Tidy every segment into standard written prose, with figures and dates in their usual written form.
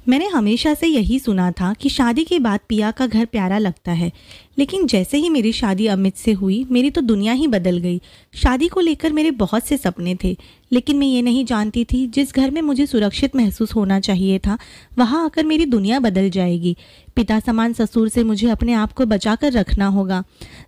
मैंने हमेशा से यही सुना था कि शादी के बाद पिया का घर प्यारा लगता है, लेकिन जैसे ही मेरी शादी अमित से हुई, मेरी तो दुनिया ही बदल गई। शादी को लेकर मेरे बहुत से सपने थे, लेकिन मैं ये नहीं जानती थी जिस घर में मुझे सुरक्षित महसूस होना चाहिए था, वहाँ आकर मेरी दुनिया बदल जाएगी। पिता समान ससुर से मुझे अपने आप को बचा कर रखना होगा।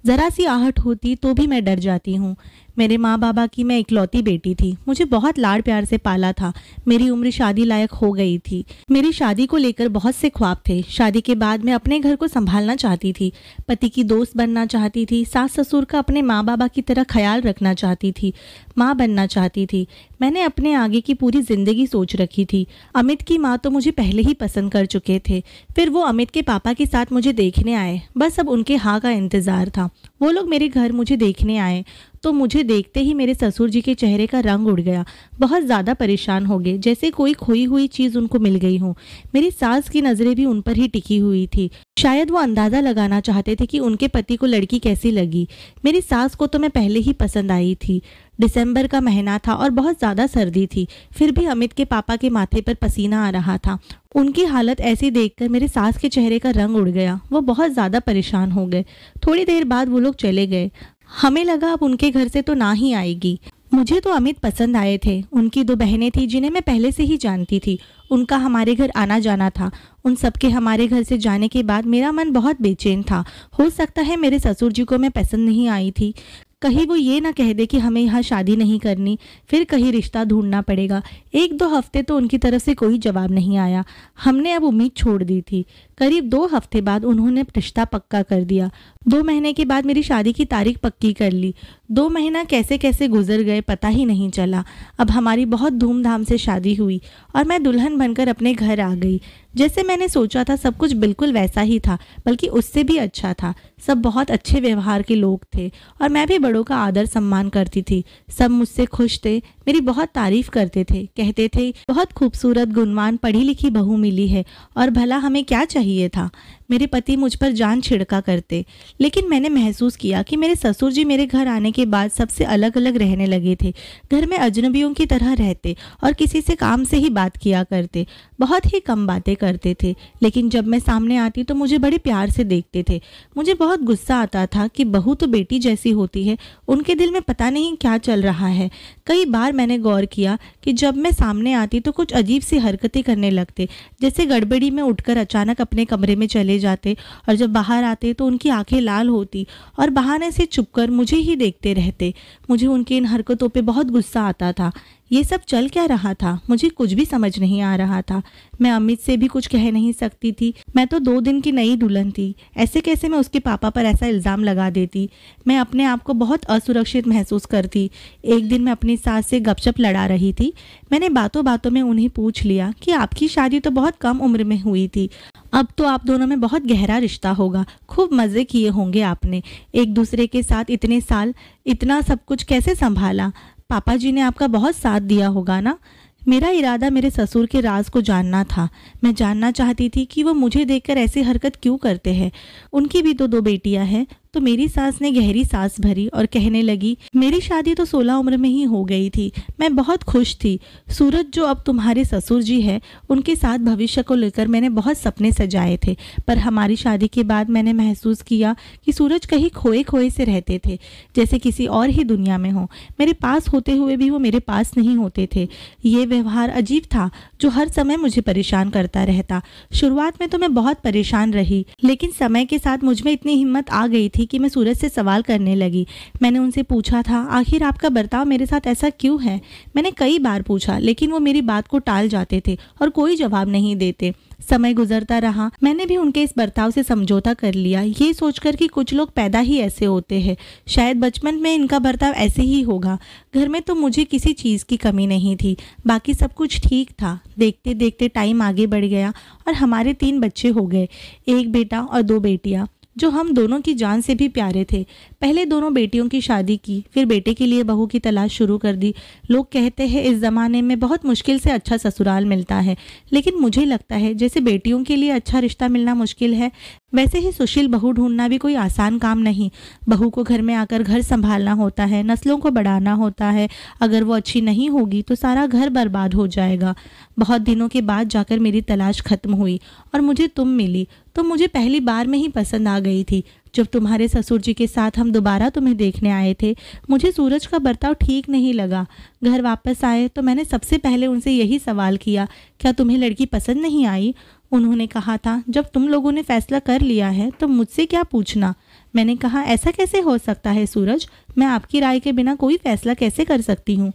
ज़रा सी आहट होती तो भी मैं डर जाती हूँ। मेरे माँ बाबा की मैं इकलौती बेटी थी। मुझे बहुत लाड़ प्यार से पाला था। मेरी उम्र शादी लायक हो गई थी। मेरी शादी को लेकर बहुत से ख्वाब थे। शादी के बाद मैं अपने घर को संभालना चाहती थी, पति की दोस्त बनना चाहती थी, सास ससुर का अपने माँ बाबा की तरह ख्याल रखना चाहती थी, माँ बनना चाहती थी। मैंने अपने आगे की पूरी जिंदगी सोच रखी थी। अमित की माँ तो मुझे पहले ही पसंद कर चुके थे। फिर वो अमित के पापा के साथ मुझे देखने आए। बस अब उनके हाँ का इंतज़ार था। वो लोग मेरे घर मुझे देखने आए तो मुझे देखते ही मेरे ससुर जी के चेहरे का रंग उड़ गया। बहुत ज़्यादा परेशान हो गए, जैसे कोई खोई हुई चीज़ उनको मिल गई हो। मेरी सास की नज़रें भी उन पर ही टिकी हुई थी। शायद वो अंदाज़ा लगाना चाहते थे कि उनके पति को लड़की कैसी लगी। मेरी सास को तो मैं पहले ही पसंद आई थी। दिसंबर का महीना था और बहुत ज़्यादा सर्दी थी। फिर भी अमित के पापा के माथे पर पसीना आ रहा था। उनकी हालत ऐसी देखकर मेरे सास के चेहरे का रंग उड़ गया। वो बहुत ज़्यादा परेशान हो गए। थोड़ी देर बाद वो लोग चले गए। हमें लगा अब उनके घर से तो ना ही आएगी। मुझे तो अमित पसंद आए थे। उनकी 2 बहनें थी जिन्हें मैं पहले से ही जानती थी। उनका हमारे घर आना जाना था। उन सबके हमारे घर से जाने के बाद मेरा मन बहुत बेचैन था। हो सकता है मेरे ससुर जी को मैं पसंद नहीं आई थी। कहीं वो ये ना कह दे कि हमें यहाँ शादी नहीं करनी, फिर कहीं रिश्ता ढूंढना पड़ेगा। 1-2 हफ्ते तो उनकी तरफ से कोई जवाब नहीं आया। हमने अब उम्मीद छोड़ दी थी। करीब 2 हफ्ते बाद उन्होंने रिश्ता पक्का कर दिया। 2 महीने के बाद मेरी शादी की तारीख पक्की कर ली। 2 महीना कैसे कैसे गुजर गए पता ही नहीं चला। अब हमारी बहुत धूमधाम से शादी हुई और मैं दुल्हन बनकर अपने घर आ गई। जैसे मैंने सोचा था सब कुछ बिल्कुल वैसा ही था, बल्कि उससे भी अच्छा था। सब बहुत अच्छे व्यवहार के लोग थे और मैं भी बड़ों का आदर सम्मान करती थी। सब मुझसे खुश थे, मेरी बहुत तारीफ करते थे, कहते थे बहुत खूबसूरत गुणवान पढ़ी लिखी बहू मिली है। और भला हमें क्या चाहिए था। मेरे पति मुझ पर जान छिड़का करते। लेकिन मैंने महसूस किया कि मेरे ससुर जी मेरे घर आने के बाद सबसे अलग अलग रहने लगे थे। घर में अजनबियों की तरह रहते और किसी से काम से ही बात किया करते। बहुत ही कम बातें करते थे, लेकिन जब मैं सामने आती तो मुझे बड़े प्यार से देखते थे। मुझे बहुत गुस्सा आता था कि बहू तो बेटी जैसी होती है, उनके दिल में पता नहीं क्या चल रहा है। कई बार मैंने गौर किया कि जब मैं सामने आती तो कुछ अजीब सी हरकतें करने लगते, जैसे गड़बड़ी में उठकर अचानक अपने कमरे में चले जाते और जब बाहर आते तो उनकी आंखें लाल होती और बहाने से चुपकर मुझे ही देखते रहते। मुझे उनकी इन हरकतों पे बहुत गुस्सा आता था। ये सब चल क्या रहा था, मुझे कुछ भी समझ नहीं आ रहा था। मैं अमित से भी कुछ कह नहीं सकती थी। मैं तो 2 दिन की नई दुल्हन थी। ऐसे कैसे मैं उसके पापा पर ऐसा इल्ज़ाम लगा देती। मैं अपने आप को बहुत असुरक्षित महसूस करती। एक दिन मैं अपनी सास से गपशप लड़ा रही थी। मैंने बातों बातों में उन्हें पूछ लिया कि आपकी शादी तो बहुत कम उम्र में हुई थी, अब तो आप दोनों में बहुत गहरा रिश्ता होगा, खूब मज़े किए होंगे आपने। एक दूसरे के साथ इतने साल इतना सब कुछ कैसे संभाला। पापा जी ने आपका बहुत साथ दिया होगा ना। मेरा इरादा मेरे ससुर के राज को जानना था। मैं जानना चाहती थी कि वो मुझे देखकर ऐसी हरकत क्यों करते हैं। उनकी भी तो 2 बेटियां हैं। तो मेरी सास ने गहरी सांस भरी और कहने लगी, मेरी शादी तो 16 उम्र में ही हो गई थी। मैं बहुत खुश थी। सूरज जो अब तुम्हारे ससुर जी है, उनके साथ भविष्य को लेकर मैंने बहुत सपने सजाए थे। पर हमारी शादी के बाद मैंने महसूस किया कि सूरज कहीं खोए खोए से रहते थे, जैसे किसी और ही दुनिया में हो। मेरे पास होते हुए भी वो मेरे पास नहीं होते थे। ये व्यवहार अजीब था जो हर समय मुझे परेशान करता रहता। शुरुआत में तो मैं बहुत परेशान रही, लेकिन समय के साथ मुझ में इतनी हिम्मत आ गई थी कि मैं सूरज से सवाल करने लगी। मैंने उनसे पूछा था, आखिर आपका बर्ताव मेरे साथ ऐसा क्यों है। मैंने कई बार पूछा, लेकिन वो मेरी बात को टाल जाते थे और कोई जवाब नहीं देते। समय गुजरता रहा। मैंने भी उनके इस बर्ताव से समझौता कर लिया, ये सोचकर कि कुछ लोग पैदा ही ऐसे होते हैं। शायद बचपन में इनका बर्ताव ऐसे ही होगा। घर में तो मुझे किसी चीज़ की कमी नहीं थी, बाकी सब कुछ ठीक था। देखते देखते टाइम आगे बढ़ गया और हमारे 3 बच्चे हो गए, 1 बेटा और 2 बेटियाँ। जो हम दोनों की जान से भी प्यारे थे। पहले दोनों बेटियों की शादी की, फिर बेटे के लिए बहू की तलाश शुरू कर दी। लोग कहते हैं इस ज़माने में बहुत मुश्किल से अच्छा ससुराल मिलता है, लेकिन मुझे लगता है जैसे बेटियों के लिए अच्छा रिश्ता मिलना मुश्किल है, वैसे ही सुशील बहू ढूंढना भी कोई आसान काम नहीं। बहू को घर में आकर घर संभालना होता है, नस्लों को बढ़ाना होता है। अगर वो अच्छी नहीं होगी तो सारा घर बर्बाद हो जाएगा। बहुत दिनों के बाद जाकर मेरी तलाश खत्म हुई और मुझे तुम मिली, तो मुझे पहली बार में ही पसंद आ गई थी। जब तुम्हारे ससुर जी के साथ हम दोबारा तुम्हें देखने आए थे, मुझे सूरज का बर्ताव ठीक नहीं लगा। घर वापस आए तो मैंने सबसे पहले उनसे यही सवाल किया, क्या तुम्हें लड़की पसंद नहीं आई? उन्होंने कहा था, जब तुम लोगों ने फैसला कर लिया है तो मुझसे क्या पूछना। मैंने कहा, ऐसा कैसे हो सकता है सूरज, मैं आपकी राय के बिना कोई फैसला कैसे कर सकती हूँ।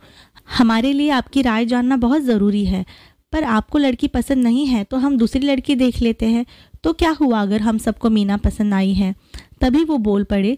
हमारे लिए आपकी राय जानना बहुत ज़रूरी है। पर आपको लड़की पसंद नहीं है तो हम दूसरी लड़की देख लेते हैं। तो क्या हुआ अगर हम सबको मीना पसंद आई है? तभी वो बोल पड़े,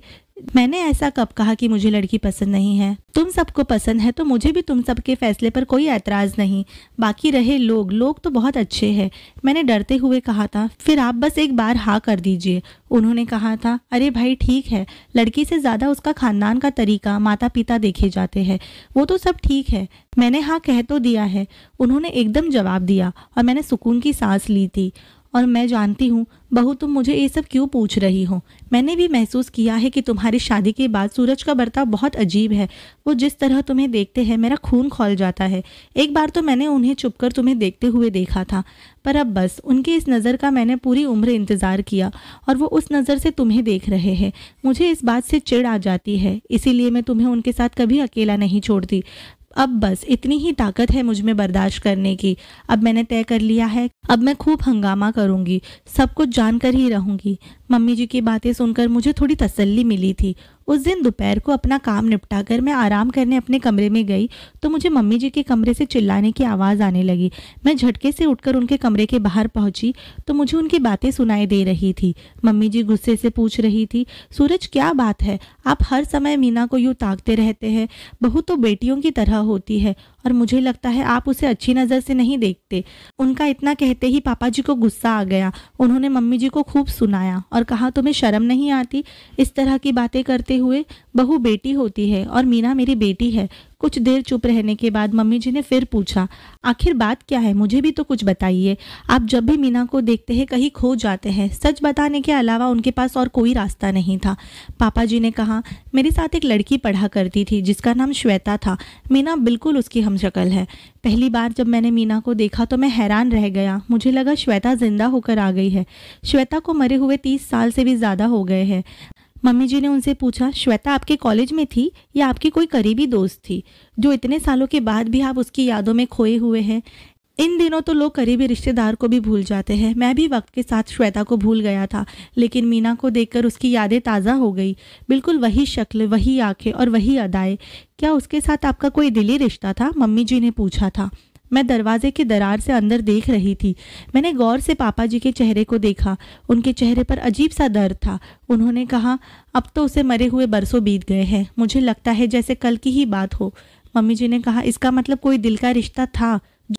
मैंने ऐसा कब कहा कि मुझे लड़की पसंद नहीं है? तुम सबको पसंद है तो मुझे भी तुम सबके फैसले पर कोई ऐतराज़ नहीं। बाकी रहे लोग तो बहुत अच्छे हैं। मैंने डरते हुए कहा था, फिर आप बस एक बार हाँ कर दीजिए। उन्होंने कहा था, अरे भाई ठीक है, लड़की से ज़्यादा उसका खानदान का तरीका, माता पिता देखे जाते हैं, वो तो सब ठीक है। मैंने हाँ कह तो दिया है। उन्होंने एकदम जवाब दिया और मैंने सुकून की सांस ली थी। और मैं जानती हूँ बहू, तुम मुझे ये सब क्यों पूछ रही हो। मैंने भी महसूस किया है कि तुम्हारी शादी के बाद सूरज का बर्ताव बहुत अजीब है। वो जिस तरह तुम्हें देखते हैं मेरा खून खौल जाता है। एक बार तो मैंने उन्हें चुपकर तुम्हें देखते हुए देखा था, पर अब बस उनकी इस नज़र का मैंने पूरी उम्र इंतज़ार किया और वो उस नज़र से तुम्हें देख रहे हैं। मुझे इस बात से चिढ़ आ जाती है, इसीलिए मैं तुम्हें उनके साथ कभी अकेला नहीं छोड़ती। अब बस इतनी ही ताकत है मुझ में बर्दाश्त करने की। अब मैंने तय कर लिया है, अब मैं खूब हंगामा करूंगी, सब कुछ जानकर ही रहूंगी। मम्मी जी की बातें सुनकर मुझे थोड़ी तसल्ली मिली थी। उस दिन दोपहर को अपना काम निपटाकर मैं आराम करने अपने कमरे में गई तो मुझे मम्मी जी के कमरे से चिल्लाने की आवाज़ आने लगी। मैं झटके से उठकर उनके कमरे के बाहर पहुंची तो मुझे उनकी बातें सुनाई दे रही थी। मम्मी जी गुस्से से पूछ रही थी, सूरज क्या बात है, आप हर समय मीना को यूँ ताकते रहते हैं। बहू तो बेटियों की तरह होती है और मुझे लगता है आप उसे अच्छी नज़र से नहीं देखते। उनका इतना कहते ही पापा जी को गुस्सा आ गया। उन्होंने मम्मी जी को खूब सुनाया और कहा, तुम्हें शर्म नहीं आती इस तरह की बातें करते हुए? बहू बेटी होती है और मीना मेरी बेटी है। कुछ देर चुप रहने के बाद मम्मी जी ने फिर पूछा, आखिर बात क्या है, मुझे भी तो कुछ बताइए। आप जब भी मीना को देखते हैं कहीं खो जाते हैं। सच बताने के अलावा उनके पास और कोई रास्ता नहीं था। पापा जी ने कहा, मेरे साथ एक लड़की पढ़ा करती थी जिसका नाम श्वेता था। मीना बिल्कुल उसकी हमशक्ल है। पहली बार जब मैंने मीना को देखा तो मैं हैरान रह गया। मुझे लगा श्वेता जिंदा होकर आ गई है। श्वेता को मरे हुए 30 साल से भी ज़्यादा हो गए हैं। मम्मी जी ने उनसे पूछा, श्वेता आपके कॉलेज में थी या आपकी कोई करीबी दोस्त थी, जो इतने सालों के बाद भी आप उसकी यादों में खोए हुए हैं? इन दिनों तो लोग करीबी रिश्तेदार को भी भूल जाते हैं। मैं भी वक्त के साथ श्वेता को भूल गया था, लेकिन मीना को देखकर उसकी यादें ताज़ा हो गई। बिल्कुल वही शक्ल, वही आंखें और वही अदाएं। क्या उसके साथ आपका कोई दिली रिश्ता था? मम्मी जी ने पूछा था। मैं दरवाजे के दरार से अंदर देख रही थी। मैंने गौर से पापा जी के चेहरे को देखा। उनके चेहरे पर अजीब सा दर्द था। उन्होंने कहा, अब तो उसे मरे हुए बरसों बीत गए हैं, मुझे लगता है जैसे कल की ही बात हो। मम्मी जी ने कहा, इसका मतलब कोई दिल का रिश्ता था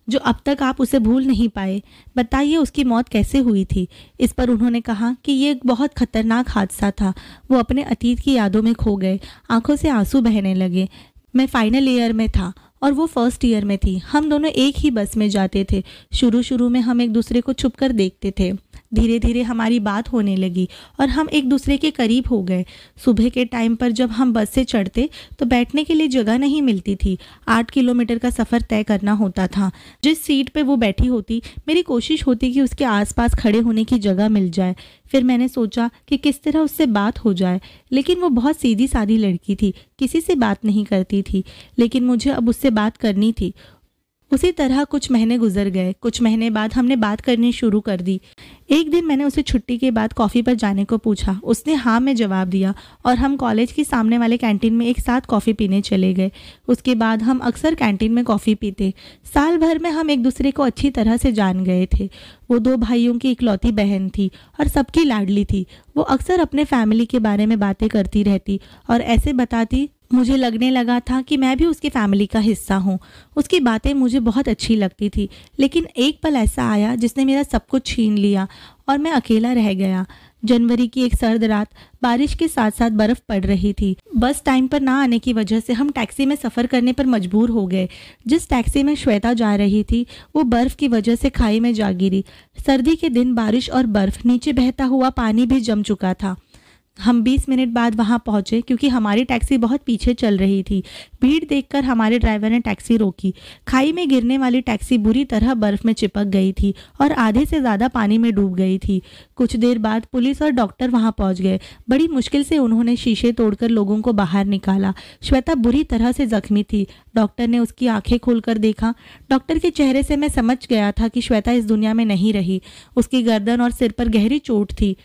जो अब तक आप उसे भूल नहीं पाए। बताइए उसकी मौत कैसे हुई थी? इस पर उन्होंने कहा कि ये एक बहुत खतरनाक हादसा था। वो अपने अतीत की यादों में खो गए। आंखों से आंसू बहने लगे। मैं फाइनल ईयर में था और वो फर्स्ट ईयर में थी। हम दोनों एक ही बस में जाते थे। शुरू में हम एक दूसरे को छुपकर देखते थे। धीरे धीरे हमारी बात होने लगी और हम एक दूसरे के करीब हो गए। सुबह के टाइम पर जब हम बस से चढ़ते तो बैठने के लिए जगह नहीं मिलती थी। 8 किलोमीटर का सफ़र तय करना होता था। जिस सीट पे वो बैठी होती, मेरी कोशिश होती कि उसके आसपास खड़े होने की जगह मिल जाए। फिर मैंने सोचा कि किस तरह उससे बात हो जाए, लेकिन वो बहुत सीधी सादी लड़की थी, किसी से बात नहीं करती थी, लेकिन मुझे अब उससे बात करनी थी। उसी तरह कुछ महीने गुजर गए। कुछ महीने बाद हमने बात करनी शुरू कर दी। एक दिन मैंने उसे छुट्टी के बाद कॉफ़ी पर जाने को पूछा। उसने हाँ में जवाब दिया और हम कॉलेज के सामने वाले कैंटीन में एक साथ कॉफ़ी पीने चले गए। उसके बाद हम अक्सर कैंटीन में कॉफ़ी पीते। साल भर में हम एक दूसरे को अच्छी तरह से जान गए थे। वो 2 भाइयों की इकलौती बहन थी और सबकी लाडली थी। वो अक्सर अपने फैमिली के बारे में बातें करती रहती और ऐसे बताती मुझे लगने लगा था कि मैं भी उसकी फैमिली का हिस्सा हूँ। उसकी बातें मुझे बहुत अच्छी लगती थी, लेकिन एक पल ऐसा आया जिसने मेरा सब कुछ छीन लिया और मैं अकेला रह गया। जनवरी की एक सर्द रात, बारिश के साथ साथ बर्फ पड़ रही थी। बस टाइम पर ना आने की वजह से हम टैक्सी में सफ़र करने पर मजबूर हो गए। जिस टैक्सी में श्वेता जा रही थी वो बर्फ़ की वजह से खाई में जा गिरी। सर्दी के दिन बारिश और बर्फ़, नीचे बहता हुआ पानी भी जम चुका था। हम 20 मिनट बाद वहां पहुंचे क्योंकि हमारी टैक्सी बहुत पीछे चल रही थी। भीड़ देखकर हमारे ड्राइवर ने टैक्सी रोकी। खाई में गिरने वाली टैक्सी बुरी तरह बर्फ में चिपक गई थी और आधे से ज़्यादा पानी में डूब गई थी। कुछ देर बाद पुलिस और डॉक्टर वहां पहुंच गए। बड़ी मुश्किल से उन्होंने शीशे तोड़कर लोगों को बाहर निकाला। श्वेता बुरी तरह से जख्मी थी। डॉक्टर ने उसकी आंखें खोलकर देखा। डॉक्टर के चेहरे से मैं समझ गया था कि श्वेता इस दुनिया में नहीं रही। उसकी गर्दन और सिर पर गहरी चोट थी।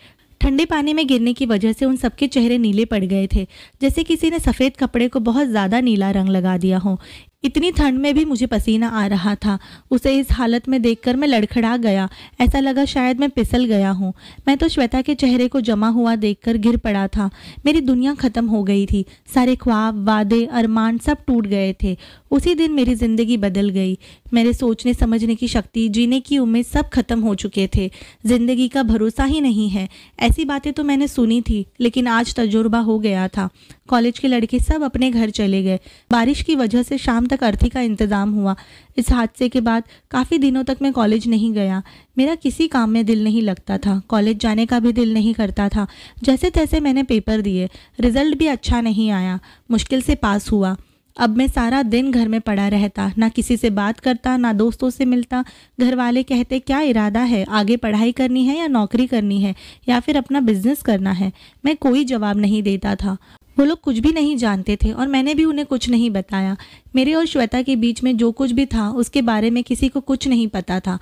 ठंडे पानी में गिरने की वजह से उन सबके चेहरे नीले पड़ गए थे, जैसे किसी ने सफ़ेद कपड़े को बहुत ज़्यादा नीला रंग लगा दिया हो। इतनी ठंड में भी मुझे पसीना आ रहा था। उसे इस हालत में देखकर मैं लड़खड़ा गया। ऐसा लगा शायद मैं फिसल गया हूँ। मैं तो श्वेता के चेहरे को जमा हुआ देखकर गिर पड़ा था। मेरी दुनिया ख़त्म हो गई थी। सारे ख्वाब, वादे, अरमान सब टूट गए थे। उसी दिन मेरी ज़िंदगी बदल गई। मेरे सोचने समझने की शक्ति, जीने की उम्मीद सब खत्म हो चुके थे। ज़िंदगी का भरोसा ही नहीं है। ऐसी बातें तो मैंने सुनी थी, लेकिन आज तजुर्बा हो गया था। कॉलेज के लड़के सब अपने घर चले गए। बारिश की वजह से शाम तक अर्थी का इंतज़ाम हुआ। इस हादसे के बाद काफ़ी दिनों तक मैं कॉलेज नहीं गया। मेरा किसी काम में दिल नहीं लगता था। कॉलेज जाने का भी दिल नहीं करता था। जैसे तैसे मैंने पेपर दिए। रिजल्ट भी अच्छा नहीं आया। मुश्किल से पास हुआ। अब मैं सारा दिन घर में पड़ा रहता, ना किसी से बात करता, ना दोस्तों से मिलता। घर वाले कहते क्या इरादा है, आगे पढ़ाई करनी है या नौकरी करनी है या फिर अपना बिजनेस करना है। मैं कोई जवाब नहीं देता था। वो लोग कुछ भी नहीं जानते थे और मैंने भी उन्हें कुछ नहीं बताया। मेरे और श्वेता के बीच में जो कुछ भी था उसके बारे में किसी को कुछ नहीं पता था।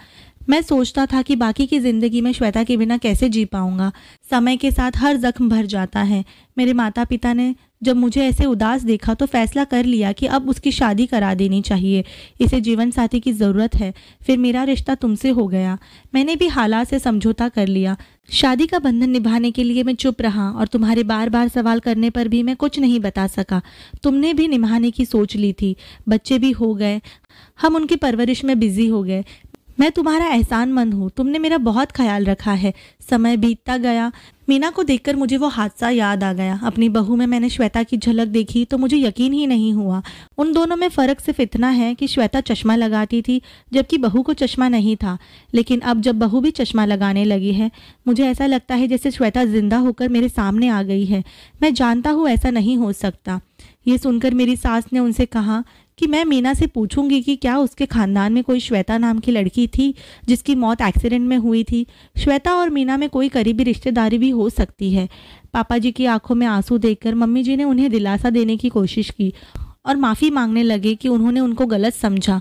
मैं सोचता था कि बाकी की ज़िंदगी में श्वेता के बिना कैसे जी पाऊंगा। समय के साथ हर जख्म भर जाता है। मेरे माता पिता ने जब मुझे ऐसे उदास देखा तो फैसला कर लिया कि अब उसकी शादी करा देनी चाहिए। इसे जीवन साथी की ज़रूरत है। फिर मेरा रिश्ता तुमसे हो गया। मैंने भी हालात से समझौता कर लिया। शादी का बंधन निभाने के लिए मैं चुप रहा और तुम्हारे बार बार सवाल करने पर भी मैं कुछ नहीं बता सका। तुमने भी निभाने की सोच ली थी। बच्चे भी हो गए। हम उनकी परवरिश में बिजी हो गए। मैं तुम्हारा एहसानमंद हूँ। तुमने मेरा बहुत ख्याल रखा है। समय बीतता गया। मीना को देखकर मुझे वो हादसा याद आ गया। अपनी बहू में मैंने श्वेता की झलक देखी तो मुझे यकीन ही नहीं हुआ। उन दोनों में फ़र्क सिर्फ इतना है कि श्वेता चश्मा लगाती थी जबकि बहू को चश्मा नहीं था। लेकिन अब जब बहू भी चश्मा लगाने लगी है, मुझे ऐसा लगता है जैसे श्वेता जिंदा होकर मेरे सामने आ गई है। मैं जानता हूँ ऐसा नहीं हो सकता। ये सुनकर मेरी सास ने उनसे कहा कि मैं मीना से पूछूंगी कि क्या उसके खानदान में कोई श्वेता नाम की लड़की थी जिसकी मौत एक्सीडेंट में हुई थी। श्वेता और मीना में कोई करीबी रिश्तेदारी भी हो सकती है। पापा जी की आंखों में आंसू देखकर मम्मी जी ने उन्हें दिलासा देने की कोशिश की और माफ़ी मांगने लगे कि उन्होंने उनको गलत समझा।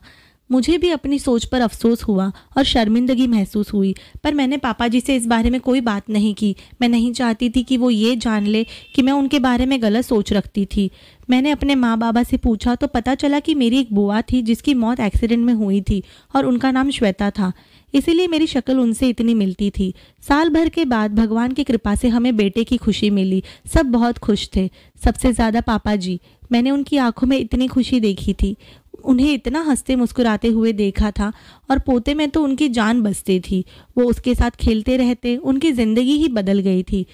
मुझे भी अपनी सोच पर अफसोस हुआ और शर्मिंदगी महसूस हुई, पर मैंने पापा जी से इस बारे में कोई बात नहीं की। मैं नहीं चाहती थी कि वो ये जान ले कि मैं उनके बारे में गलत सोच रखती थी। मैंने अपने माँ बाबा से पूछा तो पता चला कि मेरी एक बुआ थी जिसकी मौत एक्सीडेंट में हुई थी और उनका नाम श्वेता था। इसीलिए मेरी शक्ल उनसे इतनी मिलती थी। साल भर के बाद भगवान की कृपा से हमें बेटे की खुशी मिली। सब बहुत खुश थे, सबसे ज़्यादा पापा जी। मैंने उनकी आंखों में इतनी खुशी देखी थी, उन्हें इतना हंसते मुस्कुराते हुए देखा था और पोते में तो उनकी जान बसती थी। वो उसके साथ खेलते रहते, उनकी ज़िंदगी ही बदल गई थी।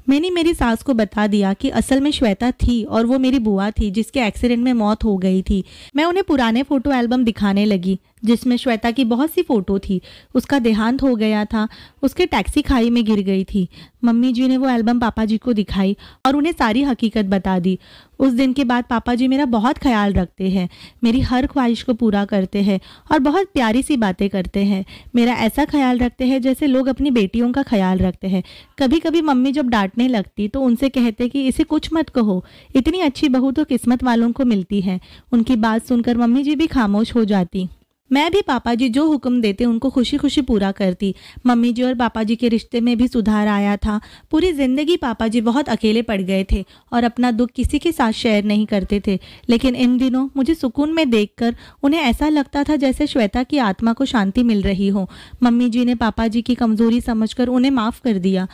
मैंने मेरी सास को बता दिया कि असल में श्वेता थी और वो मेरी बुआ थी जिसके एक्सीडेंट में मौत हो गई थी। मैं उन्हें पुराने फ़ोटो एल्बम दिखाने लगी जिसमें श्वेता की बहुत सी फ़ोटो थी। उसका देहांत हो गया था, उसके टैक्सी खाई में गिर गई थी। मम्मी जी ने वो एल्बम पापा जी को दिखाई और उन्हें सारी हकीकत बता दी। उस दिन के बाद पापा जी मेरा बहुत ख्याल रखते हैं, मेरी हर ख्वाहिश को पूरा करते हैं और बहुत प्यारी सी बातें करते हैं। मेरा ऐसा ख्याल रखते हैं जैसे लोग अपनी बेटियों का ख्याल रखते हैं। कभी कभी मम्मी जब डांटने लगती तो उनसे कहते कि इसे कुछ मत कहो, इतनी अच्छी बहू तो किस्मत वालों को मिलती है। उनकी बात सुनकर मम्मी जी भी खामोश हो जाती। मैं भी पापा जी जो हुक्म देते उनको खुशी खुशी पूरा करती। मम्मी जी और पापा जी के रिश्ते में भी सुधार आया था। पूरी ज़िंदगी पापा जी बहुत अकेले पड़ गए थे और अपना दुख किसी के साथ शेयर नहीं करते थे। लेकिन इन दिनों मुझे सुकून में देखकर उन्हें ऐसा लगता था जैसे श्वेता की आत्मा को शांति मिल रही हो। मम्मी जी ने पापा जी की कमज़ोरी समझकर उन्हें माफ़ कर दिया।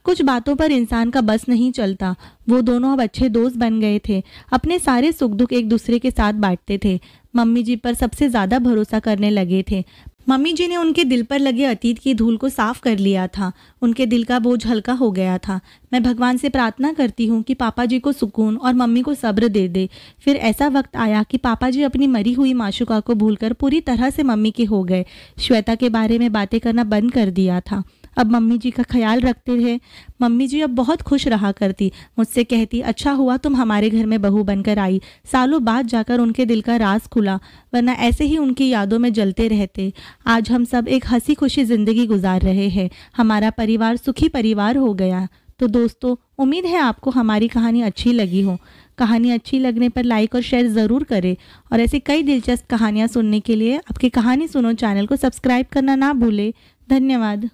कुछ बातों पर इंसान का बस नहीं चलता। वो दोनों अब अच्छे दोस्त बन गए थे। अपने सारे सुख दुख एक दूसरे के साथ बांटते थे। मम्मी जी पर सबसे ज़्यादा भरोसा करने लगे थे। मम्मी जी ने उनके दिल पर लगे अतीत की धूल को साफ कर लिया था। उनके दिल का बोझ हल्का हो गया था। मैं भगवान से प्रार्थना करती हूँ कि पापा जी को सुकून और मम्मी को सब्र दे दे। फिर ऐसा वक्त आया कि पापा जी अपनी मरी हुई माशूका को भूलकर पूरी तरह से मम्मी के हो गए। श्वेता के बारे में बातें करना बंद कर दिया था। अब मम्मी जी का ख्याल रखते थे। मम्मी जी अब बहुत खुश रहा करती। मुझसे कहती, अच्छा हुआ तुम हमारे घर में बहू बनकर आई। सालों बाद जाकर उनके दिल का राज खुला, वरना ऐसे ही उनकी यादों में जलते रहते। आज हम सब एक हंसी खुशी ज़िंदगी गुजार रहे हैं। हमारा परिवार सुखी परिवार हो गया। तो दोस्तों, उम्मीद है आपको हमारी कहानी अच्छी लगी हो। कहानी अच्छी लगने पर लाइक और शेयर ज़रूर करें और ऐसी कई दिलचस्प कहानियाँ सुनने के लिए आपके कहानी सुनो चैनल को सब्सक्राइब करना ना भूलें। धन्यवाद।